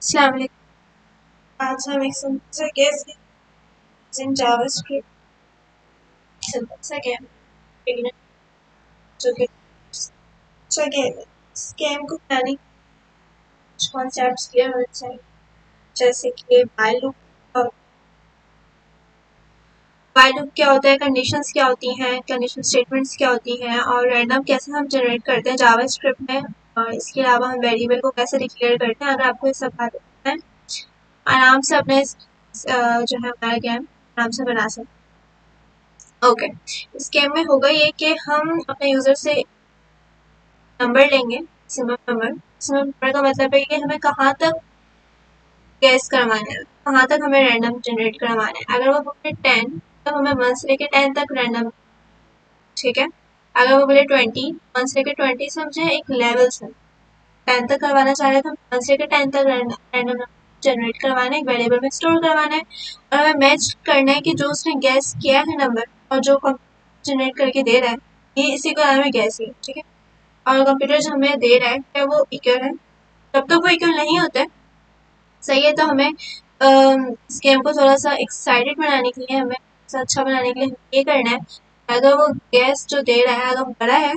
अस्सलाम वालेकुम। आज हम एक सिंपल सा गेम इन जावास्क्रिप्ट, सिंपल सा गेम जो कि अच्छा गेम है। इस गेम को बनाने के कुछ कॉन्सेप्ट्स क्लियर होने चाहिए, जैसे कि वाइल लूप क्या होता है, कंडीशंस क्या होती हैं, कंडीशन स्टेटमेंट्स क्या होती हैं, और रैंडम कैसे हम जनरेट करते हैं जावास्क्रिप्ट में। और इसके अलावा हम वेरिएबल को कैसे डिक्लेयर करते हैं। अगर आपको ये सब बातें पता है, आराम से अपने जो है हमारा गेम आराम से बना सकते हैं। ओके, इस गेम में होगा ये कि हम अपने यूजर से नंबर लेंगे, मैक्सिमम नंबर का मतलब है कि हमें कहाँ तक गैस करवाना है, कहाँ तक हमें रैंडम जनरेट करवाना है। अगर वो बोले 10 तो हमें 1 से लेके 10 तक रैंडम, ठीक है। अगर वो बोले 20, 1 से लेके 20 समझे एक लेवल से 10 तक करवाना चाह रहे थे, 1 से लेके 10 तक रैंडम जनरेट करवाना है, एक वेरिएबल में स्टोर करवाना है, और हमें मैच करना है कि जो उसने गैस किया है नंबर और जो जनरेट करके दे रहा है, ये इसी को नाम है गैसिंग, ठीक है। और कंप्यूटर जो हमें दे रहा है क्या वो इक्वल है, जब तक वो इक्वल नहीं होता है, सही है, तो हमें इस गेम को थोड़ा सा एक्साइटेड बनाने के लिए, हमें अच्छा बनाने के लिए हमें ये करना है, अगर वो गैस जो दे रहा है अगर बड़ा है,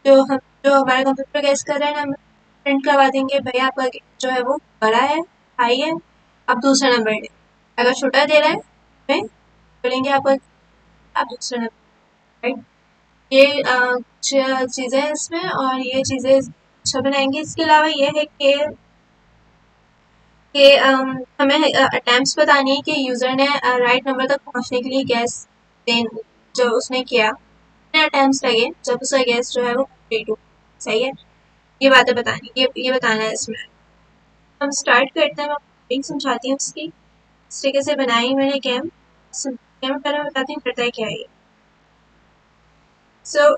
जो हमारा कंप्यूटर गैस कर रहा है ना, हम प्रिंट करवा देंगे भाई आपका जो है वो बड़ा है, हाई है, अब दूसरा नंबर दे। अगर छोटा दे रहा है हमें बोलेंगे आपका आप दूसरा नंबर, राइट। ये कुछ चीज़ें हैं इसमें, और ये चीज़ें अच्छा बनाएंगे। इसके अलावा ये है कि हमें अटेम्प्ट्स बतानी है कि यूज़र ने राइट नंबर तक पहुंचने के लिए गैस देन जो उसने किया, कितने अटेम्प्ट्स लगे जब उसका गैस जो है वो कंप्लीट हो, सही है। ये बातें बतानी, ये बताना है इसमें। हम स्टार्ट करते हैं, मैं कोडिंग समझाती हूँ उसकी, इस तरीके से बनाई मैंने गेम। गेम पहले मैं बताती हूँ करता है क्या है ये। सो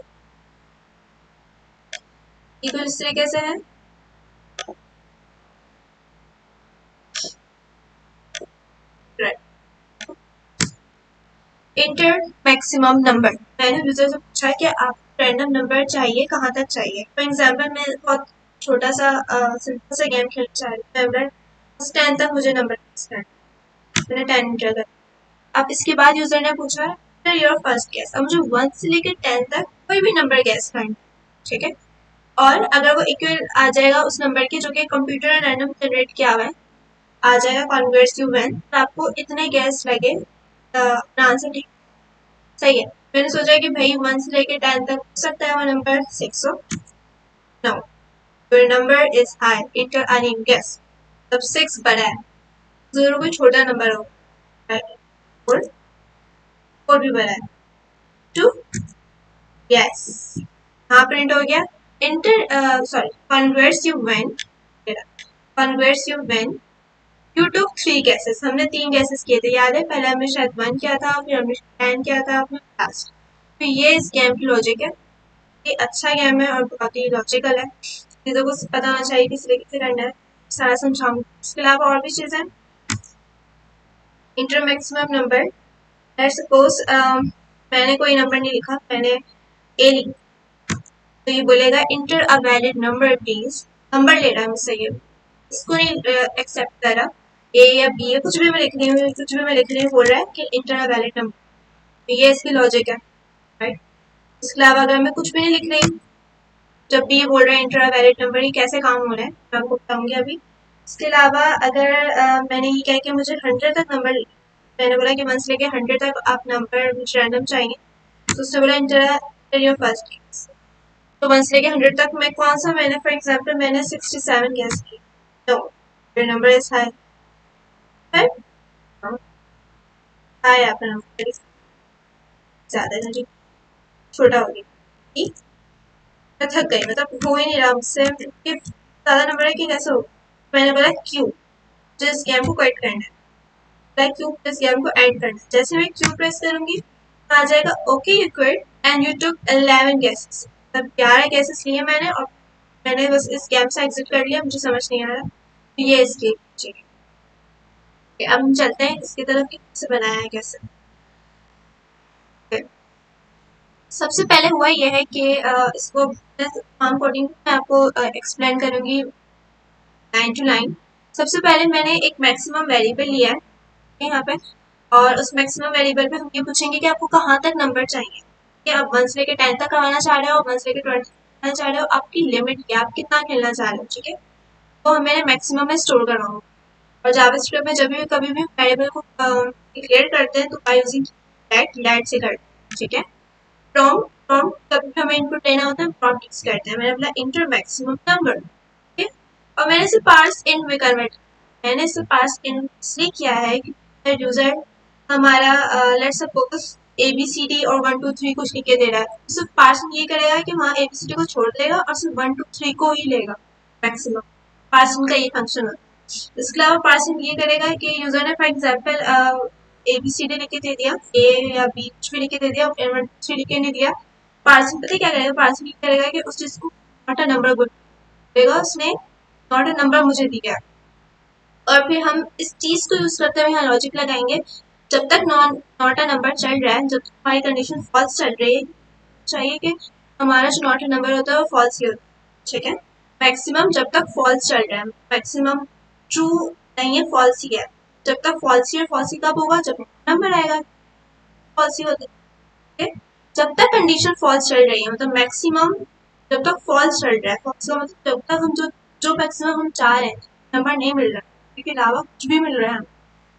ये कुछ इस तरीके से है। इंटर मैक्सिमम नंबर, मैंने यूजर से पूछा कि आपको रैंडम नंबर चाहिए, कहाँ तक चाहिए। फॉर एग्जाम्पल मैं बहुत छोटा सा सिंपल सा गेम खेलना चाह रही हूँ, बस 10 तक मुझे नंबर है, मैंने 10 इंटर कर। अब इसके बाद यूजर ने पूछा योर फर्स्ट गैस, अब मुझे 1 से लेकर 10 तक कोई भी नंबर गैस करना, ठीक है। और अगर वो इक्वल आ जाएगा उस नंबर के जो कि कंप्यूटर ने रैंडम जनरेट किया हुआ है, आ जाएगा कॉन्वर्ट्स टू व्हेन, तो आपको इतने गैस लगे अपना आंसर ठीक, सही है। मैंने सोचा कि भाई 1 से लेके 10 तक हो सकता है वो नंबर 6 हो। No, your number is high, enter I mean guess, तब 6 बड़ा है, जरूर कोई छोटा नंबर हो, फोर, फोर भी बड़ा है, 2, यस, हाँ प्रिंट हो गया। Inter sorry converts you when, converts you when you took 3 gases, हमने 3 गैसेस किए थे, याद है। पहले हमने शायद 1 किया था, फिर हमने 10 किया था, फिर लास्ट। तो ये इस गेम की लॉजिक है। ये अच्छा गेम है और बहुत ही लॉजिकल है, चीज़ों को पता होना चाहिए किस तरीके से करना है, सारा समझाऊंगी। इसके अलावा और भी चीज़ें, inter maximum number, let's suppose मैंने कोई नंबर नहीं लिखा, मैंने ए लिखा, तो ये बोलेगा inter a valid number please, number ले रहा है मुझसे, ये इसको नहीं एक्सेप्ट कर रहा, ए या बी है, कुछ भी मैं लिख रही हूँ, बोल रहा है कि इंटर अ वैलिड नंबर, तो ये इसकी लॉजिक है, राइट। इसके अलावा अगर मैं कुछ भी नहीं लिख रही, जब भी ये बोल रहे हैं इंटर अ वैलिड नंबर, ये कैसे काम हो रहा है मैं आपको बताऊंगी अभी। इसके अलावा अगर मैंने ये कहा कि मुझे 100 तक नंबर, मैंने बोला कि 1 से लेके 100 तक आप नंबर मुझे रैंडम चाहिए, तो उसने बोला इंटर योर फर्स्ट गेस, तो 1 से लेके 100 तक मैं कौन सा, मैंने फॉर एग्जाम्पल मैंने 67 गेस की, no your number is high, high आपका नंबर ज्यादा नहीं, छोटा हो गया, मैं थक गई, मतलब हो ही नहीं रहा मुझसे कि ज्यादा नंबर है कि कैसे हो। मैंने बोला क्यू, मुझे इस गेम को क्विट करना है, बोला क्यू, इस गेम को एंड करना है। जैसे मैं क्यू प्रेस करूंगी तो आ जाएगा okay you quit and you took 11 guesses, मतलब 11 गेसेस लिए मैंने, और मैंने बस इस गेम से एग्जिट कर लिया, मुझे समझ नहीं आ रहा, तो ये इसकी चीज़ है। अब हम चलते हैं इसकी तरफ कि कैसे बनाया है, कैसे। सबसे पहले हुआ यह है कि इसको तमाम कोडिंग मैं आपको एक्सप्लेन करूंगी लाइन टू लाइन। सबसे पहले मैंने एक मैक्सिमम वेरिएबल लिया है यहाँ पे, और उस मैक्सिमम वेरिएबल पे हम ये पूछेंगे कि आपको कहाँ तक नंबर चाहिए, कि आप 1 से लेके 10 तक करवाना चाह रहे हो, 1 से लेके 20 करना चाह रहे हो, आपकी लिमिट क्या, आप कितना खेलना चाह रहे हो, ठीक है। तो मैंने मैक्सिमम में स्टोर करवाऊंगा। और जावास्क्रिप्ट में जब भी कभी भी वेरिएबल को डिक्लेयर करते हैं तो बाय यूजिंग लेट से करते हैं, ठीक है। प्रॉम्प्ट प्रॉम्प्ट कभी भी हमें इनपुट लेना होता है, प्रॉम्प्ट यूज करते हैं। मैंने बोला इंटर मैक्सिमम नंबर, ठीक है। और मैंने इसे पार्स इन में कन्वर्ट, मैंने इसे पार्स इन इसलिए किया है कि यूजर हमारा लेट्स सपोज ABCD और 1 2 3 कुछ लिख के दे रहा है, सिर्फ पार्स ये करेगा कि वहाँ ABCD को छोड़ देगा और सिर्फ 1 2 3 को ही लेगा मैक्सिमम। पार्सिंग का ये फंक्शन होता है। इसके अलावा पार्सिंग ये करेगा कि यूजर ने फॉर एग्जाम्पल ABCD लिख के दे दिया, A या B कुछ भी लिख के दे दिया, 1 2 3 लिख के नहीं दिया। पार्सिंग पता है क्या करेगा, पार्सिंग ये करेगा कि उस चीज को नॉट अ नंबर बोलेगा, उसने नॉट अ नंबर मुझे दिया। और फिर हम इस चीज को यूज करते हुए यहाँ लॉजिक लगाएंगे, जब तक नॉट अ नंबर चल रहा है, जब तक हमारी कंडीशन फॉल्स चल रही है, चाहिए कि हमारा जो नॉट अ नंबर होता है वो फॉल्स ही होता है, ठीक है। मैक्सिमम जब तक फॉल्स चल रहा है, मैक्सिमम ट्रू नहीं है, फॉल्स ही है। जब तक फॉल्स ही है, फॉल्स ही कब होगा, जब नंबर आएगा, फॉल्स ही होता है। जब तक कंडीशन फॉल्स चल रही है, मतलब मैक्सिमम जब तक फॉल्स चल रहा है, फॉल्स का मतलब जब तक हम जो जो मैक्सिमम हम चाह रहे हैं नंबर नहीं मिल रहा है, इसके अलावा कुछ भी मिल रहा है,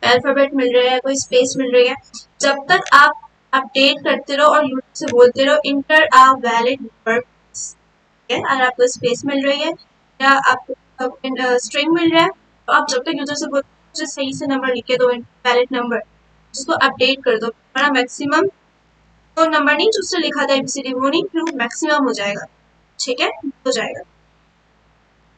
अल्फाबेट मिल रहा है, कोई स्पेस मिल रही है, जब तक आप अपडेट करते रहो और यूजर से बोलते रहो इंटर अ वैलिड नंबर, अगर आपको स्पेस मिल रही है या आपको स्ट्रिंग मिल रहा है, तो आप जब तक यूजर से बोलते हो मुझे सही से नंबर लिख के दो, वैलिड नंबर, उसको अपडेट कर दो, हमारा मैक्सिमम वो नंबर नहीं जो उसने लिखा था ABCD वो नहीं, फिर वो मैक्सिमम हो जाएगा, ठीक है, हो जाएगा।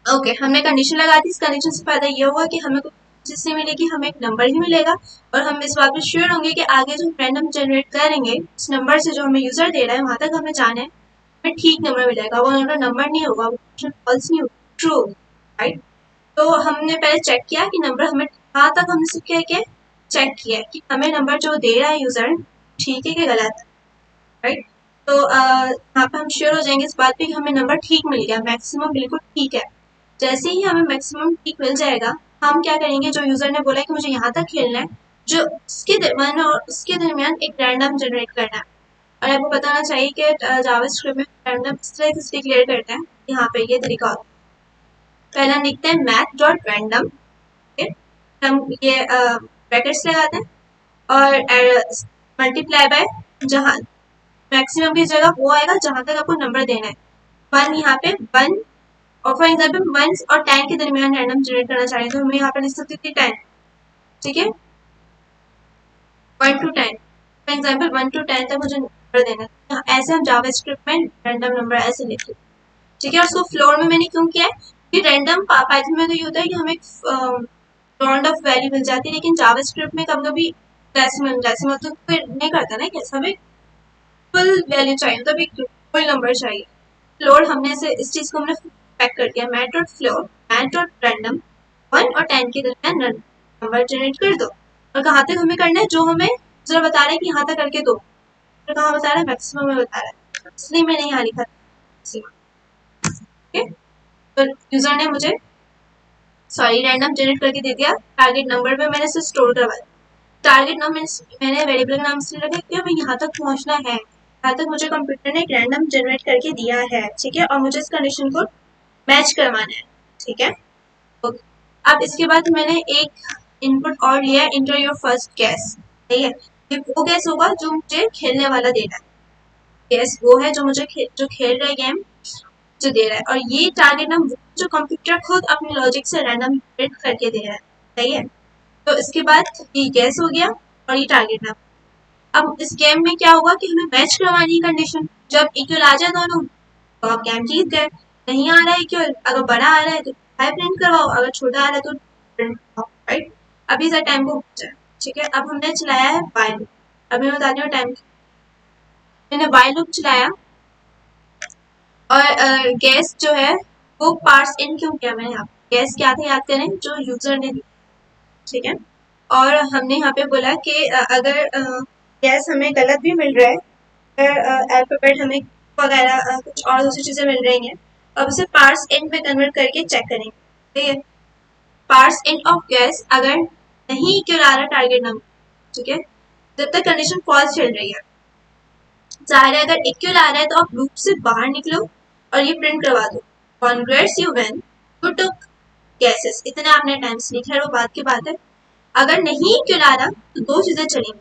ओके, हमने कंडीशन लगा दी। इस कंडीशन से फायदा ये हुआ कि हमें जिससे मिलेगी हमें एक नंबर ही मिलेगा, और हम इस बात पर श्योर होंगे कि आगे जो रैंडम जनरेट करेंगे उस नंबर से जो हमें यूजर दे रहा है वहां तक हमें जाना है, हमें ठीक नंबर मिलेगा, वो नंबर नहीं होगा, वो फॉल्स नहीं होगा, ट्रू, राइट। तो हमने पहले चेक किया कि नंबर हमें कहाँ तक, हमने सिर्फ क्या चेक किया कि हमें नंबर जो दे रहा है यूजर ठीक है कि गलत, राइट। तो यहाँ पे हम श्योर हो जाएंगे इस बात पे कि हमें नंबर ठीक मिल गया, मैक्सिमम बिल्कुल ठीक है। जैसे ही हमें मैक्सिमम ठीक मिल जाएगा, हम क्या करेंगे, जो यूजर ने बोला है कि मुझे यहाँ तक खेलना है, जो उसके दरमियान और उसके दरमियान एक रैंडम जनरेट करना है। और आपको बताना चाहिए कि जावास्क्रिप्ट में रैंडम इस तरह से डिक्लेयर करते हैं, यहाँ पे ये तरीका होता है। पहला हम लिखते हैं मैथ डॉट रैंडम, हम ये ब्रैकेट्स लगाते हैं और मल्टीप्लाई बाय, जहाँ मैक्सिमम की जगह वो आएगा जहां तक आपको नंबर देना है। 1 यहाँ पे 1, और फॉर एग्जाम्पल 1 और 10 के दरमियान रैंडम जनरेट करना चाह रहे हैं तो हमें यहाँ पे लिख सकते थे 10, ठीक है, 1 to 10, फॉर एग्जाम्पल 1 to 10 तक मुझे नंबर देना है। ऐसे हम जावास्क्रिप्ट में रैंडम नंबर ऐसे लिखते हैं, ठीक है। और उसको फ्लोर में मैंने क्यों किया है कि रैंडम पाइथन में तो ये होता है कि हमें राउंड ऑफ वैल्यू मिल जाती है, लेकिन जावास्क्रिप्ट में कभी कभी डेसिमल तो फिर नहीं करता ना, कैसा हमें फुल वैल्यू चाहिए, तभी फुल नंबर चाहिए। फ्लोर हमने से इस चीज को हमने पैक कर दिया, math dot floor, math dot random 1 और 10 के दरमियान नंबर जनरेट कर दो। और कहाँ तक हमें करना है, जो हमें जरा बता रहा है कि यहाँ तक करके दो, तो कहाँ बता रहा है, मैक्सिमम में बता रहा है, इसलिए मैंने यहाँ लिखा मैक्सिमम, ठीक है। तो यूजर ने मुझे रैंडम जनरेट करके दे दिया, टारगेट नंबर पे मैंने इसे स्टोर करवाया। टारगेट नाम मैंने वेरिएबल का नाम इसलिए रखा कि हमें यहाँ तक पहुँचना है, यहाँ तक मुझे कंप्यूटर ने एक रैंडम जनरेट करके दिया है, ठीक है, और मुझे इस कंडीशन को मैच करवाना है, ठीक है। ओके, अब इसके बाद मैंने एक इनपुट और लिया है, इंटर योर फर्स्ट गैस, ठीक है। ये वो गैस होगा जो मुझे खेलने वाला दे रहा है, गैस वो है जो मुझे जो खेल रहा है गेम जो दे रहा है, और ये टारगेट नाम जो कंप्यूटर खुद अपने लॉजिक से रैंडम जनरेट करके दे रहा है, सही है। तो इसके बाद ये गैस हो गया और ये टारगेट नाम। अब इस गेम में क्या होगा कि हमें मैच करवानी है कंडीशन, जब इक्वल आ जाए दोनों तो आप गेम जीत गए, नहीं आ रहा है इक्वल, अगर बड़ा आ रहा है तो हाई प्रिंट करवाओ, अगर छोटा आ रहा है तो प्रिंट करवाओ, राइट। अभी से टाइम को बचा है, ठीक है। अब हमने चलाया है वाइल लूप, अब मैं बताती हूँ टाइम, मैंने वाइल लूप चलाया और गैस जो है वो पार्स इन क्यों किया मैंने, यहाँ गैस क्या था याद करें, जो यूजर ने दी, ठीक है। और हमने यहाँ पे बोला कि अगर गैस हमें गलत भी मिल रहा है, अगर अल्फाबेट हमें वगैरह कुछ और दूसरी चीजें मिल रही हैं, अब उसे पार्स इन में कन्वर्ट करके चेक करेंगे, ठीक है। पार्स इन ऑफ गैस अगर नहीं इक्वल आ रहा टारगेट नंबर, ठीक है, जब तक कंडीशन फॉल्स चल रही है। जाहिर है अगर इक्वल आ रहा है तो आप लूप से बाहर निकलो और ये प्रिंट करवा दो, congrats you win, you took gases, इतने आपने टाइम्स लिखा है, वो बात की बात है। अगर नहीं इक्वल आ रहा तो दो चीजें चलेंगी,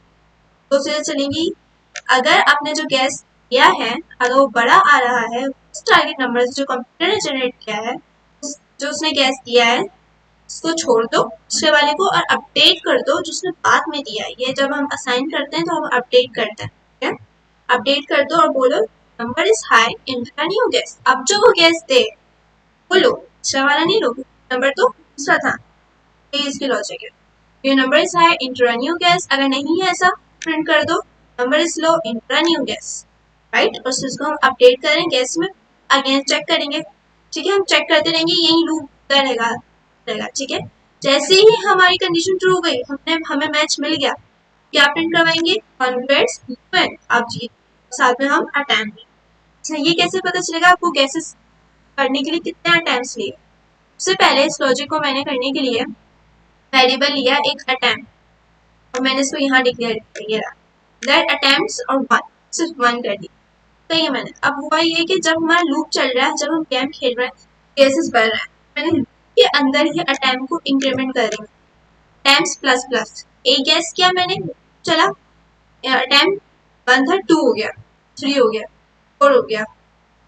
दो चीजें चलेंगी। अगर आपने जो गैस किया है अगर वो बड़ा आ रहा है उस टारगेट नंबर से जो कंप्यूटर ने जनरेट किया है, जो उसने गैस दिया है उसको छोड़ दो दूसरे वाले को और अपडेट कर दो जो उसने बाद में दिया है। ये जब हम असाइन करते हैं तो हम अपडेट करते हैं, ठीक है, अपडेट कर दो और बोलो number is high in the new gas. अब जो वो गैस दे वो लो, दूसरा वाला नहीं लो, नंबर तो दूसरा था, ये इसकी लॉजिक है। ये number is high in the new gas, अगर नहीं है ऐसा प्रिंट कर दो number is low in the new gas, right. और उसको हम अपडेट करें गैस में, अगेन चेक करेंगे, ठीक है, हम चेक करते रहेंगे, यही लूप रहेगा रहेगा, ठीक है। जैसे ही हमारी कंडीशन ट्रू हो गई, हमें मैच मिल गया, क्या प्रिंट करवाएंगे, कॉन्ग्रेट्स यू विन, आप जीत, साथ में हम अटेम्प्ट। अच्छा ये कैसे पता चलेगा आपको गैसेस करने के लिए कितने अटेम्प्ट्स लिए। सबसे पहले इस लॉजिक को मैंने करने के लिए वेरिएबल लिया एक अटेम्प्ट और मैंने इसको यहाँ डिक्लेयर किया दैट अटेम्प्ट्स और वन, सिर्फ वन कर दिया, सही है मैंने। अब हुआ ये कि जब हमारा लूप चल रहा है, जब हम गेम खेल रहे हैं, केसेस बढ़ रहा है, मैंने लूप के अंदर ही अटेम्प्ट को इंक्रीमेंट कर रही हूँ, अटेम्प्ट्स प्लस प्लस, एक गैस किया मैंने, चला अटेम्प्ट वन था, टू हो गया, थ्री हो गया, फोर हो गया,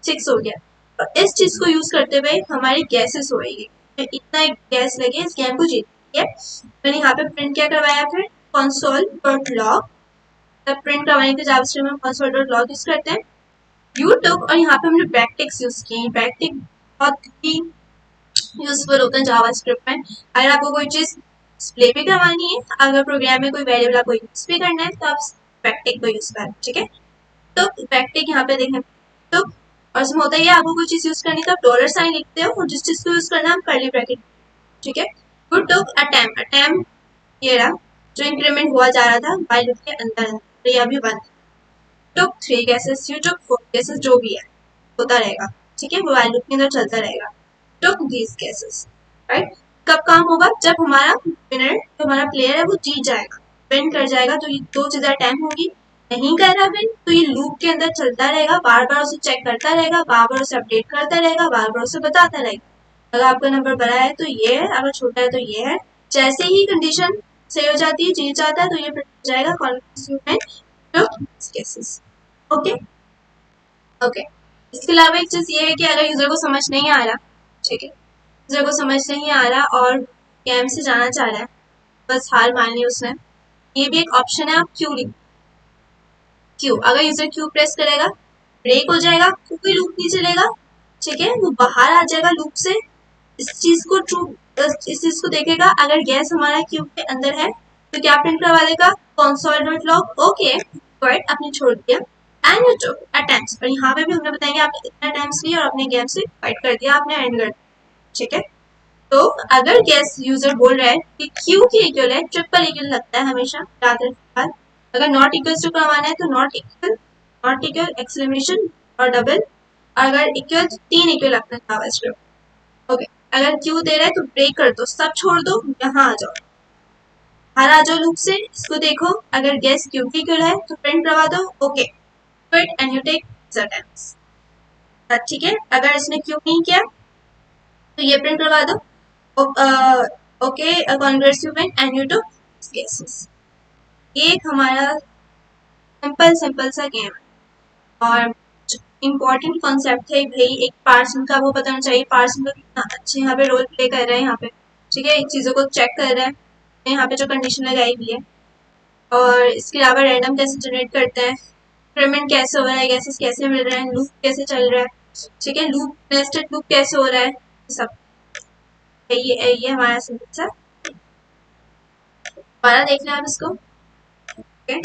सिक्स हो गया। और इस चीज को यूज करते हुए हमारी गैसेस होएगी, इतना एक गैस लगे इस गेम को जीतती है। मैंने यहाँ पे प्रिंट क्या करवाया, फिर console डॉट लॉग, तब प्रिंट करवाने के जावास्क्रिप्ट में console डॉट लॉग यूज करते हैं, यू टुक, और यहाँ पे हमने बैकटिक्स यूज किए हैं। बैकटिक बहुत ही यूजफुल होता है जावास्क्रिप्ट में, अगर आपको कोई चीज डिस्प्ले भी करवानी है, अगर प्रोग्राम में कोई वेरिएबल आपको यूज भी करना है तो आप बैकटिक को यूज करें, ठीक है। तो बैकटिक यहाँ पे देखें, तो और इसमें होता है आपको कोई चीज यूज करनी है तो आप डॉलर साइन लिखते हो और जिस चीज को यूज करना है आप कर्ली ब्रैकेट, ठीक है। गुड टुक अटेम्प्ट, अटेम्प्ट ये रहा जो इंक्रीमेंट हुआ जा रहा था बाय लूप के अंदर, तो ये अभी one, took three gases, you took four gases, जो भी है होता रहेगा, ठीक है, वो वाइल लूप के अंदर चलता रहेगा। टुक दीज गैसेस, राइट। कब काम होगा, जब हमारा विनर जो हमारा प्लेयर है वो जीत जाएगा, विन कर जाएगा, तो ये दो चीजें अटैम्प होगी। नहीं कर रहा विन तो ये लूप के अंदर चलता रहेगा, बार बार उसे चेक करता रहेगा, बार बार उसे अपडेट करता रहेगा, बार बार उसे बताता रहेगा, अगर आपका नंबर बड़ा है तो ये है, अगर छोटा है तो ये है। जैसे ही कंडीशन सही हो जाती है, जीत जाता है, तो ये फिर हो जाएगा केसेस, ओके ओके। इसके अलावा एक चीज ये है कि अगर यूजर को समझ नहीं आ रहा, ठीक है, यूजर को समझ नहीं आ रहा और गेम से जाना चाह रहा है, बस हार मान ली उसने, ये भी एक ऑप्शन है, आप क्यू लिख, क्यू, अगर यूजर क्यू प्रेस करेगा ब्रेक हो जाएगा, कोई लूप नहीं चलेगा, ठीक है, वो बाहर आ जाएगा लूप से, इस चीज को ट्रू, इस चीज को देखेगा, अगर गैस हमारा क्यू के अंदर है तो क्या प्रिंट करवा देगा, console dot log, okay but आपने छोड़ दिया, एंड यू टुक अटेम्प्ट्स, और यहाँ पे भी हमने बताएंगे आपने इतना अटेम्प्ट्स लिए और अपने गेम से फाइट कर दिया, आपने एंड कर दिया, ठीक है। तो अगर गैस यूजर बोल रहा है कि क्यू की इक्वल है, ट्रिपल इक्वल लगता है हमेशा, याद रखना, अगर नॉट इक्वल टू करवाना है तो नॉट इक्वल एक्सक्लेमेशन और डबल, अगर इक्वल तो तीन इक्वल रखना है जावास्क्रिप्ट, ओके। अगर क्यू दे रहा है तो ब्रेक कर दो, सब छोड़ दो, यहाँ आ जाओ, बाहर आ जाओ लूप से, इसको देखो, अगर गैस क्यू की इक्वल है तो प्रिंट करवा दो, okay quit and you take attempts, ठीक है। अगर इसने क्यू नहीं किया तो ये प्रिंट करवा दो, okay congrats you win and you two cases. ये एक हमारा सिंपल सिंपल सा गेम है और इम्पोर्टेंट कॉन्सेप्ट है भाई, एक पार्सन का वो बताना चाहिए, पार्सन का कितना अच्छे यहाँ पे रोल प्ले कर रहे हैं यहाँ पे, ठीक है, एक चीज़ों को चेक कर रहे हैं, यहाँ पे जो कंडीशन लगाई हुई है, और इसके अलावा रैंडम कैसे जनरेट करते हैं, एक्सपेरिमेंट कैसे हो रहा है, गैसेस कैसे मिल रहे हैं, लूप कैसे चल रहा है, ठीक है, लूप नेस्टेड लूप कैसे हो रहा है, सब ये हमारा सिंपल सा, दोबारा देखना है आप इसको, ओके।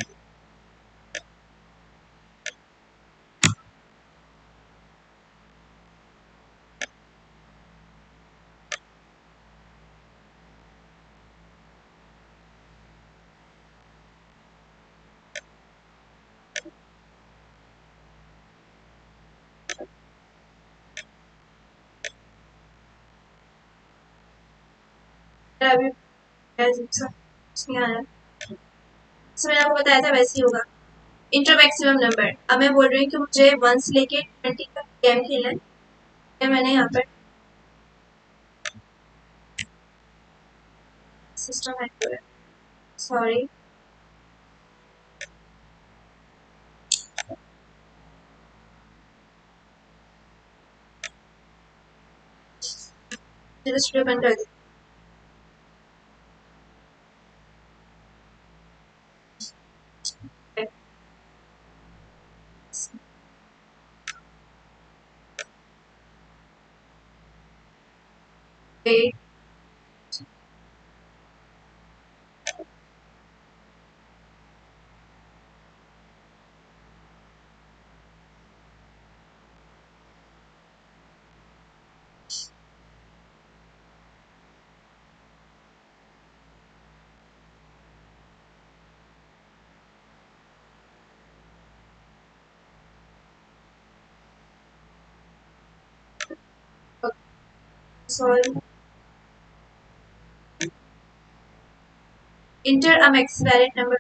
अभी कुछ नहीं आ रहा, जैसे मैंने आपको बताया था वैसे ही होगा। इंटर मैक्सिमम नंबर, अब मैं बोल रही हूँ कि मुझे 1 से लेके 20 तक गेम खेलना है। मैंने यहाँ पर सिस्टम हैक किया, सॉरी। स्टूडियो बंद कर दी। Sorry, enter a max valid number.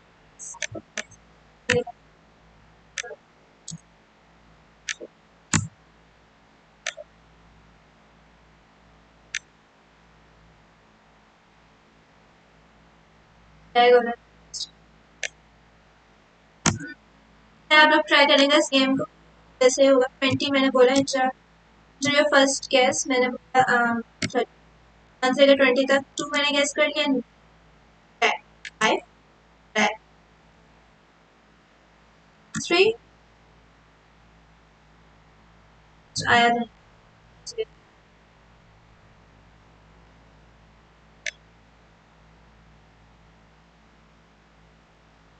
आप लोग ट्राई करेंगे इस गेम को, जैसे होगा 20 मैंने बोला। इंटर जो ये फर्स्ट गैस मैंने बोला, सॉरी 1 से लेकर 20 तक 2 मैंने गैस कर लिया, 5 3 आया था।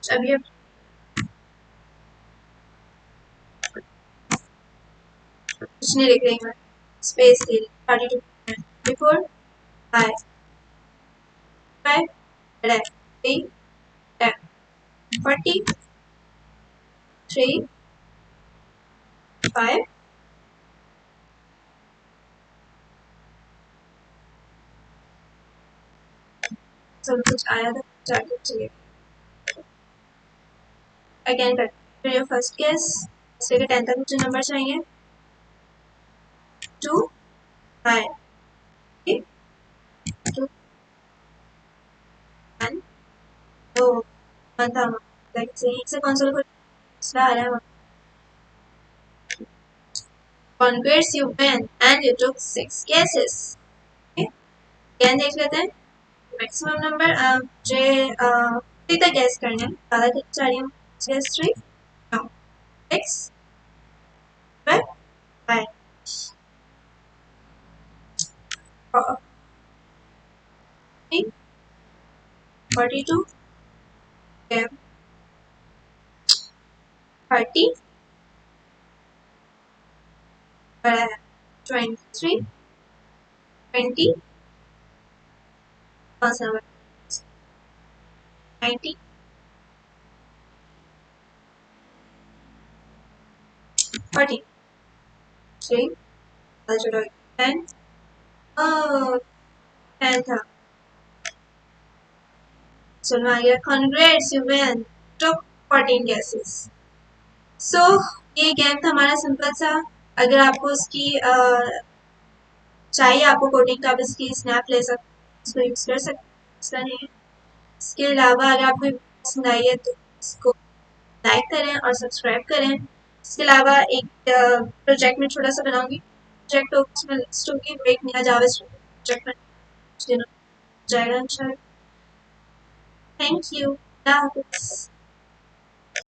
अभी अब कुछ नहीं लिख रही मैं, स्पेस ले रही, 32 बिफोर 5 5 3 40 3 5 सब कुछ आया था, चार्ट चलिए अगेन कर। फिर ये फर्स्ट केस से 10 तक मुझे नंबर चाहिए, 2 5 3 2 1 तो 1 था लाइक से कंसोल को आ रहा है। Congrats, you win and you took 6 guesses. Okay? again देख लेते हैं मैक्सिमम नंबर। मुझे 3 तक गैस करना है, ज़्यादा तक चाह रही हूँ। गैस 3 नो 6 5 5 3 42 30 23 20 90 40 3 10 10 था। चलो आ गया, congrats you win took 14 guesses. सो ये गेम था हमारा सिंपल सा। अगर आपको उसकी चाहिए आपको कोडिंग का, आप इसकी स्नैप ले सकते, इसको यूज़ कर सकते, इसका नहीं है। इसके अलावा अगर आपको पसंद आई है तो इसको लाइक करें और सब्सक्राइब करें। इसके अलावा एक प्रोजेक्ट में छोटा सा बनाऊंगी, प्रोजेक्ट उसमें लिस्ट होगी, एक नया जावा प्रोजेक्ट में जाएगा इंशाल्लाह। Thank you.